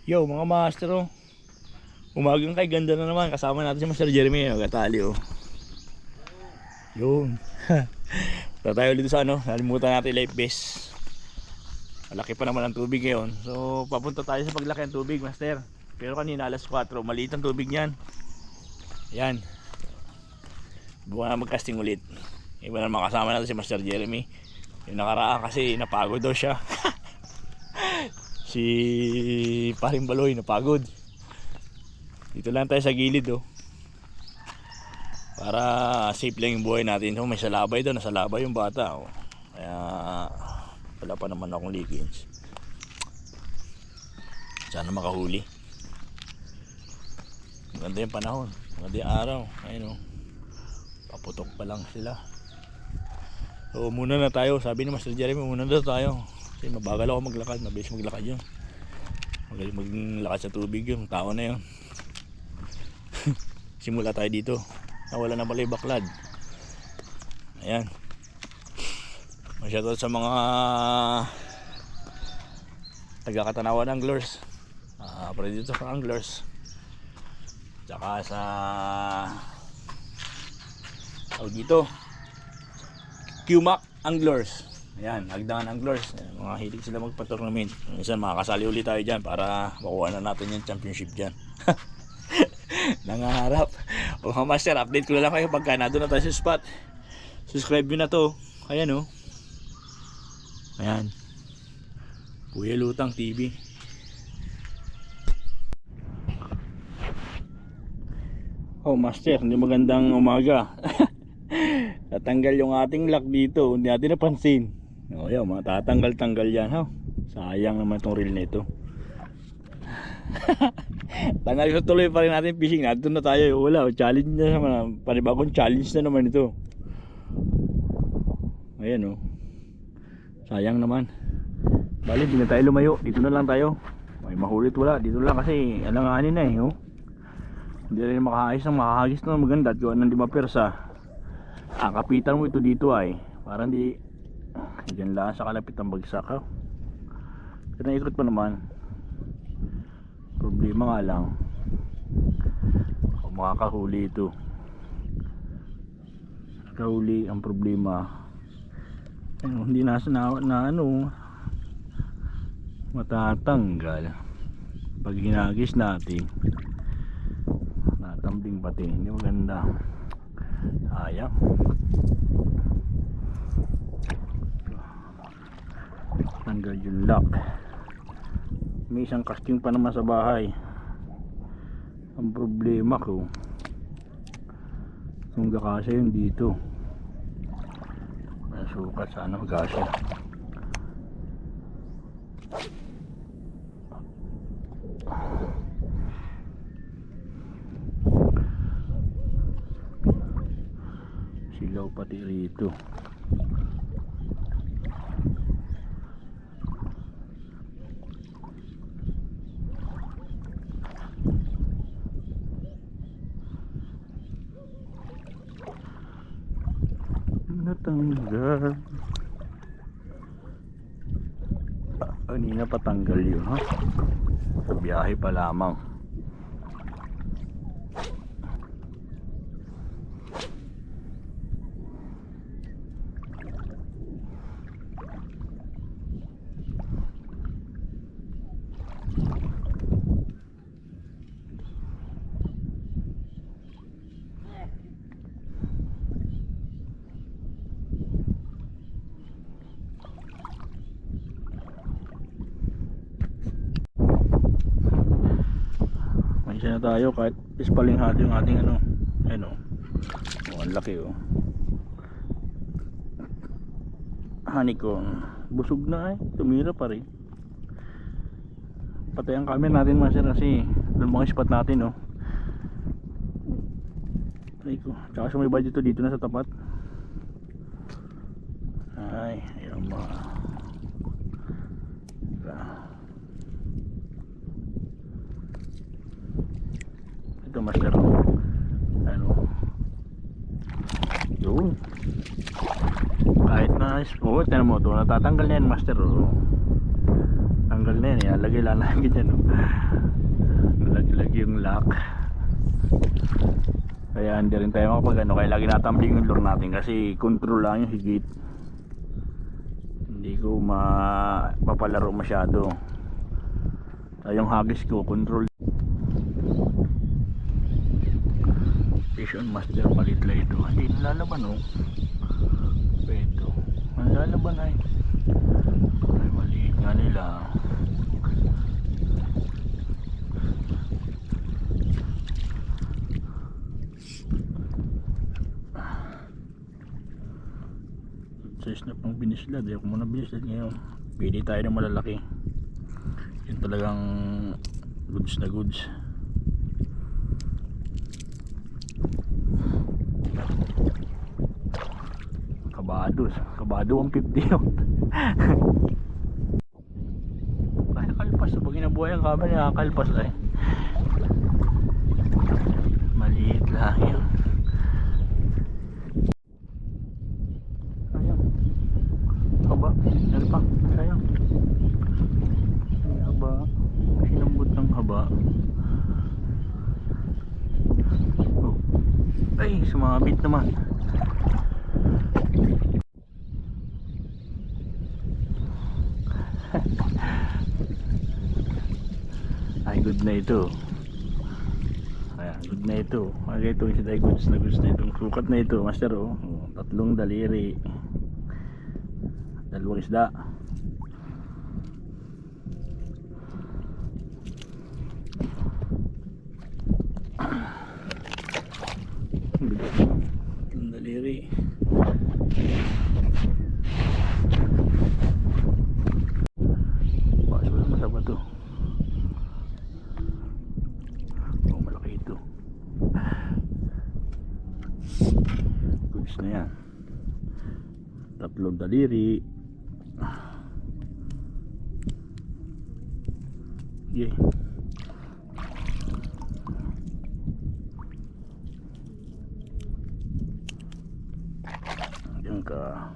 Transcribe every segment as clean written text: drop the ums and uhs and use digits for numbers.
Yo mga master oh. Umagang kay ganda na naman. Kasama natin si Master Jeremy. Gatali oh. Yun. Punta tayo ulit sa ano. Nalimutan natin life vest. Malaki pa naman ang tubig ngayon. So papunta tayo sa paglaki ng tubig, Master. Pero kanina alas 4. Maliit ang tubig niyan. Ayan. Buwan na mag-casting ulit. Iba na makasama natin si Master Jeremy. Yung nakaraan kasi napagod daw siya. Si Paring Baloy napagod. Dito lang tayo sa gilid oh. Para safe lang yung buhay natin. So, may salabay doon, nasalabay yung bata oh. Kaya wala pa naman akong leakage. Sana makahuli. Maganda yung panahon, maganda yung araw. Ayun oh. Paputok pa lang sila. So muna na tayo. Sabi ni Master Jeremy, muna na tayo. Kasi mabagal ako maglakad, mabilis maglakad yun. Magaling maglakad sa tubig yung tao na yun. Simula tayo dito. Nawala na pala yung baklad. Ayan. Masyadot sa mga taga-Katanawan anglers, predator for anglers, tsaka sa dito Cumac anglers. Ayan, Hagdangan anglers. Ayan, mga hilig sila magpa-tournament. Minsan makakasali ulit tayo dyan para makuha na natin yung championship dyan. Nangaharap. O mga master, update ko na lang kayo pagka nandun na tayo sa spot. Subscribe nyo na to. Ayan o. Ayan. Kuya Lutang TV. Oh master, hindi magandang umaga. Tatanggal yung ating lock dito. Hindi natin napansin. O yan, matatanggal-tanggal yan ha. Sayang naman itong reel nito. Tanggal ko tuloy pa rin natin fishing. Nato na tayo. Wala, challenge na naman. Panibagong challenge na naman ito. Ayan o. Sayang naman. Bali, hindi na tayo lumayo. Dito na lang tayo. May mahulit wala. Dito lang kasi alanganin na eh. Oh. Hindi rin makahagis ng makahagis na maganda. At gawa ng di mapersa. Kapitan mo ito dito ay. Parang di. Diyan lang sa kalapit ng bagsak ha. Kaya naikot pa naman. Problema nga lang kung makakahuli ito. Kahuli ang problema. Hindi nasa na ano matatanggal pag hinagis natin. Natambing pati. Hindi maganda. Sayang. Tanggal yung lock. May isang casting pa naman sa bahay. Ang problema ko kung gakasya yun dito. Nasukat sana magkasya. Silaw pati rito. Natanggal. Kanina patanggal yun ha. Sa biyahe pa lamang. Na tayo kahit ispaling hati yung ating ano. Ayun oh, ang laki oh. Honeycomb. Busog na eh. Tumira pa rin. Patay ang camera natin master kasi doon mga spot natin oh. Try ko. Tsaka sumibay dito na sa tapat. Ay, ayun mga ito master. Ano? Yun. Kahit na smooth na mo ito, natatanggal na yan master. Tanggal Tanggal na yan, ilalagay lang namin yan, no? Nalaglag yung lock. Kaya hindi rin tayo makapag ano, kaya lagi natambling yung lure natin kasi control lang yung higit. Hindi ko mapapalaro masyado. Yung hagis ko control. Vision Master, malit lang ito. Hindi nalalaban, oh. Ito nalalaban ay maliit nga nila. Size na pang binislad, ako muna binislad ngayon. Pili tayo ng malalaki, yun talagang goods na goods. Kabado 150 yun. Kaya kalpas, pag inabuhay ang camera niya kalpas ay maliit lang yun. Haba, yan pa, sayang. Ay, haba, sinambot ng haba. Oh. Ay, sumabit naman. Ay, good na ito. Ayan, good na ito. Ay, ito isa tayo goods na ito. Sukat na ito, master, oh. 3 daliri. 2 isda. Daliri. Bakit wala masaba to? Oh, malaki ito. Goods na yan. 3 daliri. Yeah. Diyan ka.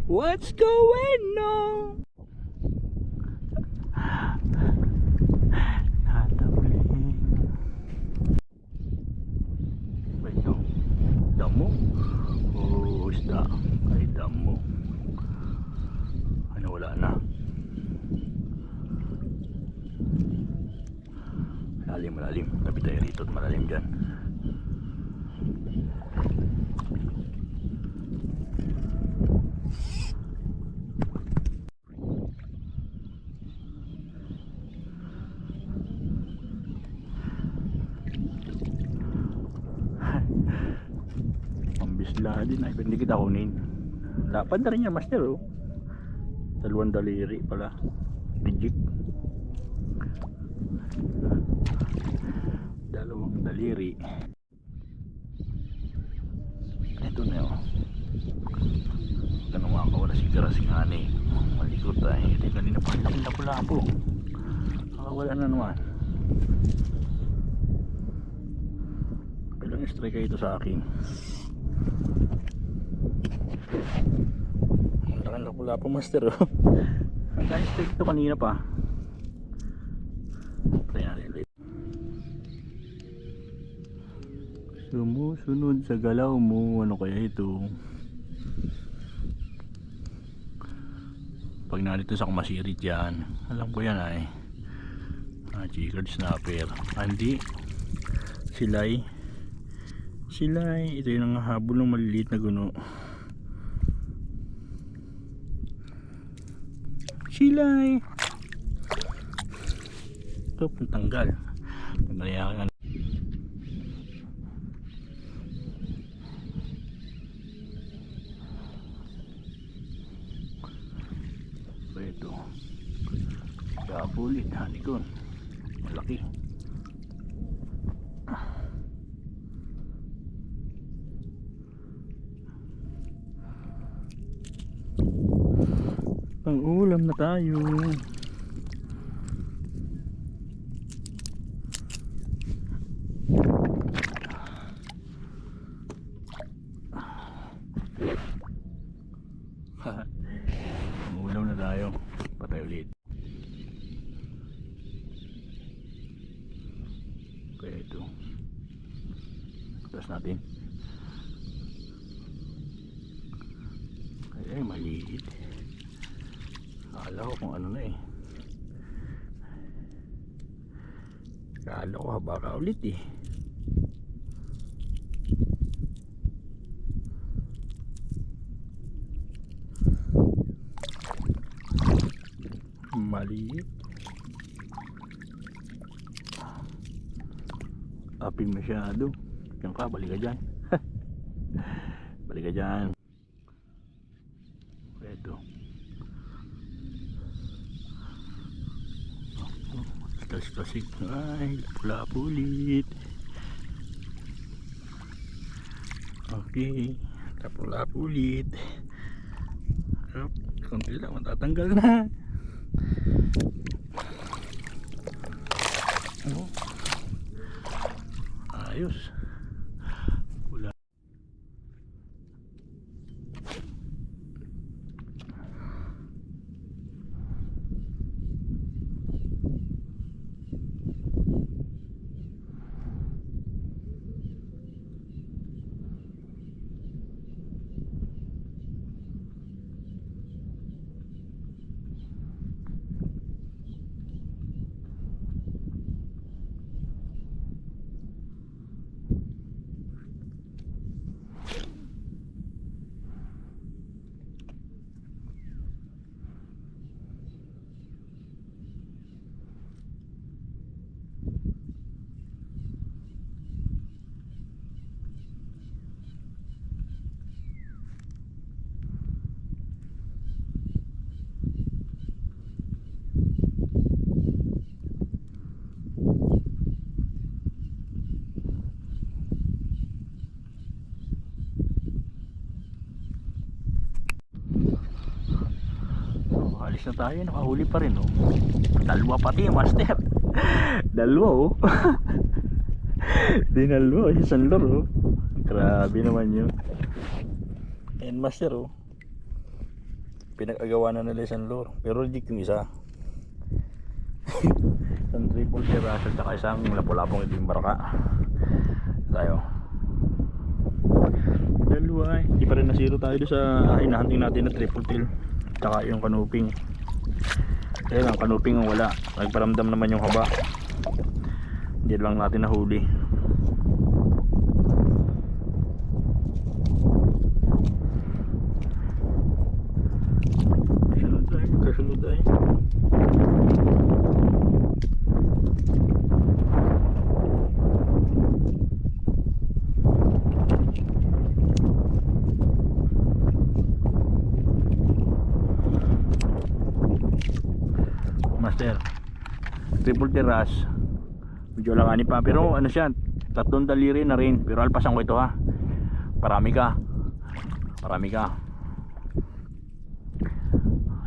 What's going on? Damo? Oh, isda. Ay, damo. Ano, wala na. Malalim. Tabi tayo rito at malalim dyan. Pambisla din ay, hindi kita kunin. Lapad na rin yan, master, oh. 2 daliri pala. Legit. 2 daliri. Ito na yun. Ganun nga ka, wala sigara singani. Malikot tayo. Ito yung kanina pa. Laking lapo-lapo. Wala na naman. Kailang strike kayo ito sa akin. Laking lapo-lapo, master, oh. Ang dahil strike ito kanina pa. Try natin ulit. Sumusunod sa galaw mo. Ano kaya ito? Pag narito sa kumasirit yan, alam ko yan ay chicard snapper. Hindi, silay. Ito yung nangahabol ng maliliit na guno. Silay. Ito, pantanggal. Nanayakan. Ito. Kapulit, hanikon. Malaki. Pang-ulam na tayo. Tapos natin. Ay, maliit. Akala ko kung ano na eh. Akala ko baka ulit eh. Maliit. Aping masyado. Diyan ka, balik ka dyan. Balik ka dyan. Ito. Tas-tasik. Ay, lapu ulit. Okay. Lapu ulit. Konti lang, matatanggal na. Ano? Ayos. Wala. Alis na tayo, nakahuli pa rin oh. Dalawa pati master. Dalawa oh. Dinalwa isang lure oh. Grabe naman yun. And master oh, pinag-agawa na nila isang lure, pero hindi yung isa. Isang triple terasal tsaka isang lapu-lapong itim baraka. Tayo dalawa eh. Hindi pa rin nasiro tayo doon sa hinahanting natin na triple tail tsaka yung kanuping. Kaya lang kanuping ang wala, nagparamdam naman yung haba, hindi lang natin nahuli. Kasunod ay master, triple tiras, medyo lang ani pa, pero ano siya, tatlong daliri na rin, pero alpasan ko ito ha, parami ka,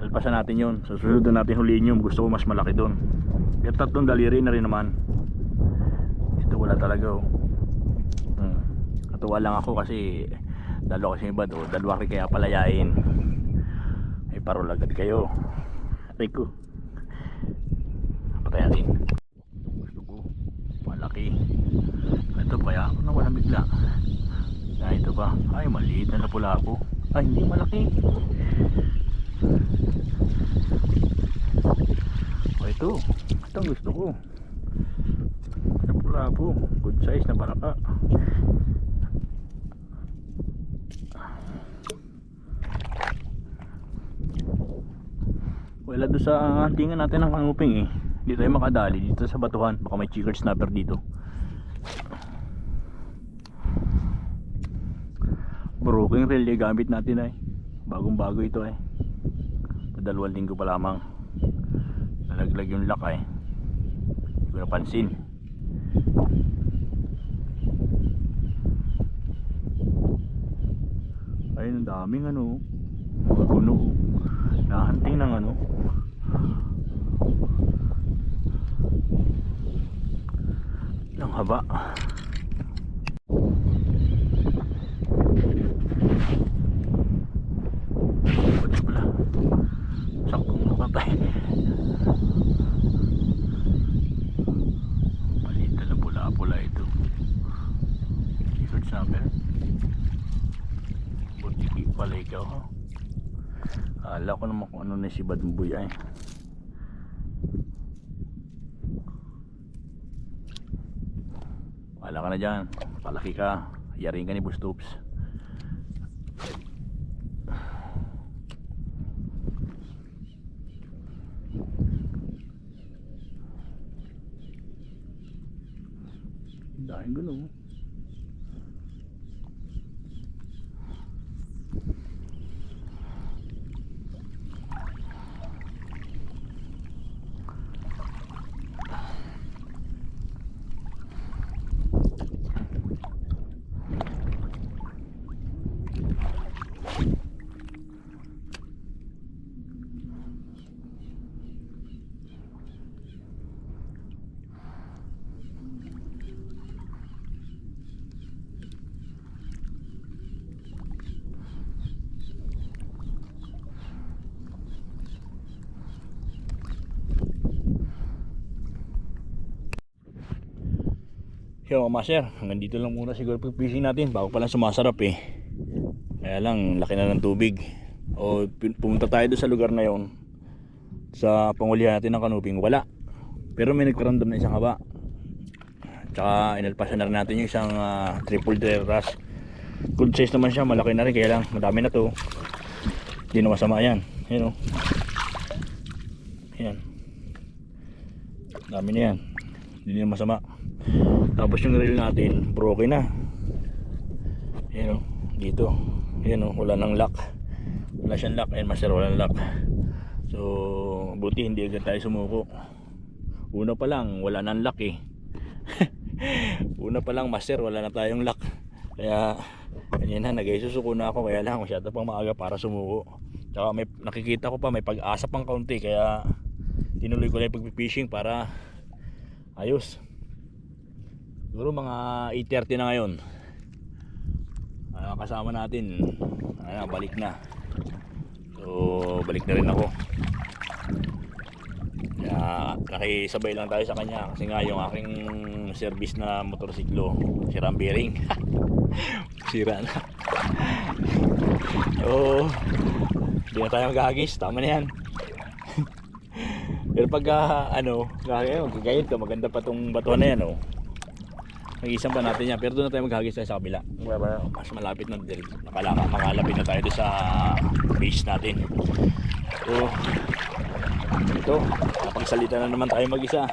alpasan natin yun, susunod na natin huliin yun, gusto ko mas malaki doon, pero tatlong daliri na rin naman, ito wala talaga oh. Natuwa lang ako kasi dalawa kasi iba do, dalawa kaya palayain, ay parol agad kayo, Rico. Patay natin. Gusto ko malaki. Ito kaya ako nawala bigla. Na ito ba? Ay maliit na lapu-lapu. Ay hindi malaki. O ito. Ito ang gusto ko. Lapu-lapu. Good size na baraka. Wala doon sa huntingan natin ng kanuping eh. Dito tayo makadali dito sa batuhan, baka may chicken snapper dito. Broken reel yung gamit natin ay bagong bago ito eh, 2 linggo pa lamang. Nalaglag yung lock eh, hindi ko napansin. Ayun ang daming ano, mga guno, nahunting ng ano, ng haba. Wala, sakong nakatay. Maliit na pula-pula ito. Summer. Butiki pala ikaw, ha? Akala ko naman kung ano na si Badmboy ay. Wala ka na dyan. Palaki ka. Yaring ka ni Bustops. Dahil gano'n. Yo mga master, hanggang dito lang muna siguro pag-fishing natin bago pa lang sumasarap eh. Kaya lang, laki na ng tubig. O pumunta tayo doon sa lugar na yon, sa pangulihan natin ng kanuping, wala. Pero may nagkaramdam na isang haba. Tsaka inalpasan na rin natin yung isang triple terras. Good size naman siya, malaki na rin, kaya lang madami na to. Hindi na masama yan. Yan o. Yan. Dami na yan. Hindi na masama. Tapos yung reel natin broken na. Ayan o, dito. Ayan o, wala nang lock. Wala siyang lock. Ayan master, walang lock. So buti hindi agad tayo sumuko. Una pa lang wala nang lock eh. Una pa lang master, wala na tayong lock. Kaya ganyan na, nag-isusuko na ako. Kaya lang masyado pang maaga para sumuko. Tsaka may, nakikita ko pa may pag-asa pang kaunti. Kaya tinuloy ko lang yung pag-fishing para ayos. Siguro mga 8:30 na ngayon. Kasama natin. Balik na. So balik na rin ako. Kaya nakisabay lang tayo sa kanya. Kasi nga yung aking service na motorsiklo, sira ang bearing. Sira na. So hindi na tayo maghahagis. Tama na yan. Pero pag gagayad ka, maganda pa tong batuhan na yan oh. Nag-isang pa natin yan, pero doon na tayo maghagis tayo sa kabila. Mas malapit na, makalapit na tayo doon sa base natin. So ito, napagsalita na naman tayo mag-isa.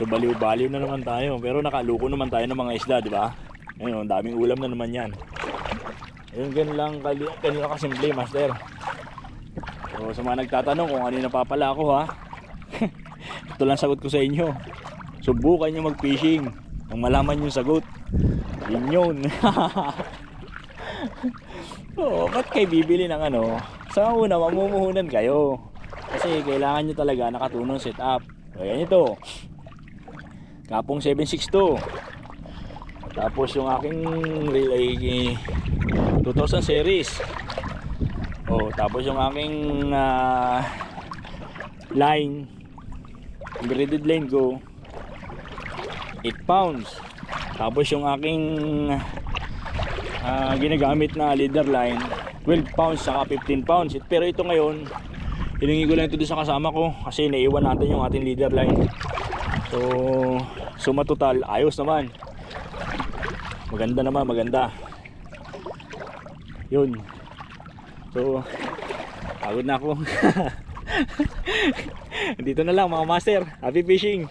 So baliw-baliw na naman tayo, pero nakaluko naman tayo ng mga isda, di ba? Ayun, daming ulam na naman yan. Ayun, ganun lang kasimple, master. So sa mga nagtatanong kung ano yung napapala ako ha, ito lang sagot ko sa inyo. Subukan nyo mag-fishing nang malaman yung sagot. Yun. Oo, ba't kayo bibili ng ano? Sa una, mamumuhunan kayo. Kasi kailangan nyo talaga nakatunong setup. Kaya nito, Kapong 762. Tapos yung aking reel ay 2000 series. Tapos yung aking line, braided line go, 8 pounds. Tapos yung aking ginagamit na leader line, 12 pounds saka 15 pounds. Pero ito ngayon, hiningi ko lang ito sa kasama ko kasi naiwan natin yung ating leader line. So suma total, ayos naman. Maganda naman, maganda. Yun. So pagod na ako. Dito na lang mga master. Happy fishing.